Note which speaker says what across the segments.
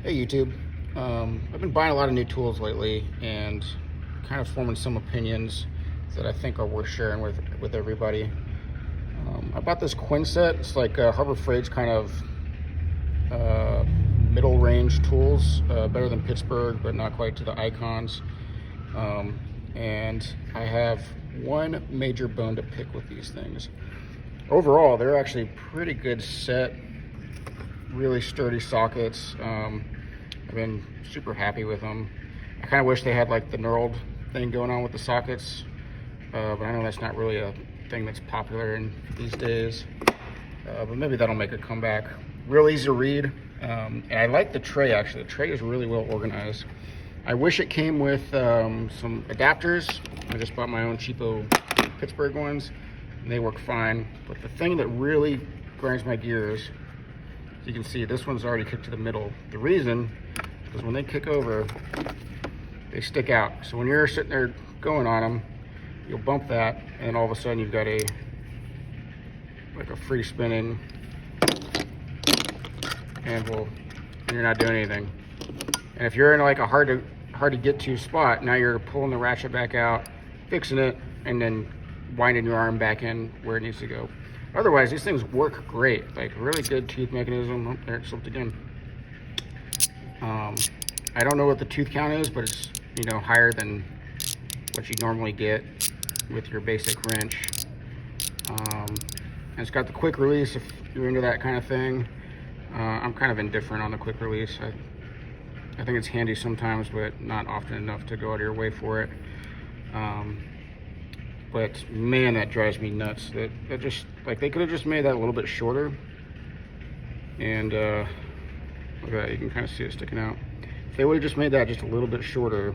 Speaker 1: Hey YouTube, I've been buying a lot of new tools lately and kind of forming some opinions that I think are worth sharing with everybody. I bought this Quinn set. It's like Harbor Freight's kind of middle range tools, better than Pittsburgh, but not quite to the Icons. And I have one major bone to pick with these things. Overall, they're actually a pretty good set. Really sturdy sockets. I've been super happy with them. I kind of wish they had like the knurled thing going on with the sockets, but I know that's not really a thing that's popular in these days. But maybe that'll make a comeback. Real easy to read, and I like the tray actually. The tray is really well organized. I wish it came with some adapters. I just bought my own cheapo Pittsburgh ones, and they work fine. But the thing that really grinds my gears, as you can see, this one's already kicked to the middle. The reason is when they kick over, they stick out. So when you're sitting there going on them, you'll bump that, and all of a sudden you've got a free spinning anvil, and you're not doing anything. And if you're in like a hard to get to spot, now you're pulling the ratchet back out, fixing it, and then winding your arm back in where it needs to go. Otherwise, these things work great. Like really good tooth mechanism. Oh, there it slipped again. I don't know what the tooth count is, but it's, you know, higher than what you normally get with your basic wrench. And it's got the quick release if you're into that kind of thing. I'm kind of indifferent on the quick release. I think it's handy sometimes, but not often enough to go out of your way for it. But man, that drives me nuts. That just, like, they could have just made that a little bit shorter. And look at that, you can kind of see it sticking out. If they would have just made that just a little bit shorter,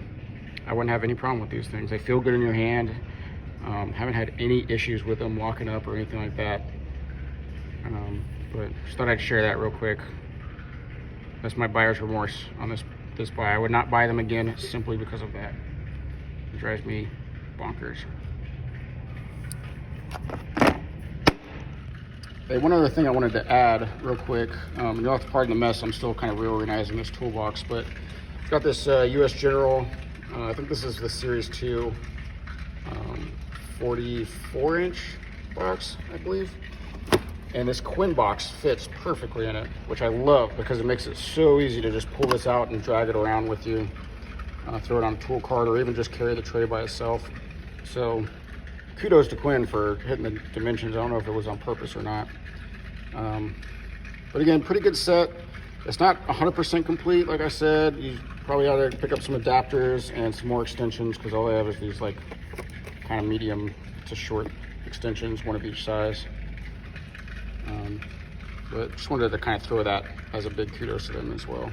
Speaker 1: I wouldn't have any problem with these things. They feel good in your hand. Haven't had any issues with them locking up or anything like that. But just thought I'd share that real quick. That's my buyer's remorse on this buy. I would not buy them again simply because of that. It drives me bonkers. Hey, one other thing I wanted to add real quick. You'll have to pardon the mess. I'm still kind of reorganizing this toolbox, but I've got this US General. I think this is the Series 2 44-inch box, I believe. And this Quinn box fits perfectly in it, which I love because it makes it so easy to just pull this out and drag it around with you, throw it on a tool cart, or even just carry the tray by itself. So kudos to Quinn for hitting the dimensions. I don't know if it was on purpose or not. But again, pretty good set. It's not 100% complete, like I said. You probably ought to pick up some adapters and some more extensions, because all they have is these like kind of medium to short extensions, one of each size. But just wanted to kind of throw that as a big kudos to them as well.